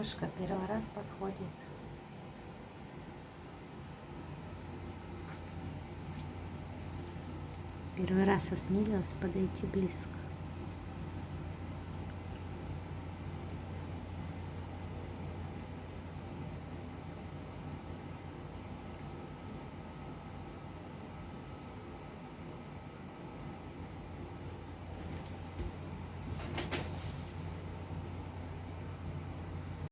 Девушка первый раз подходит. Первый раз осмелилась подойти близко.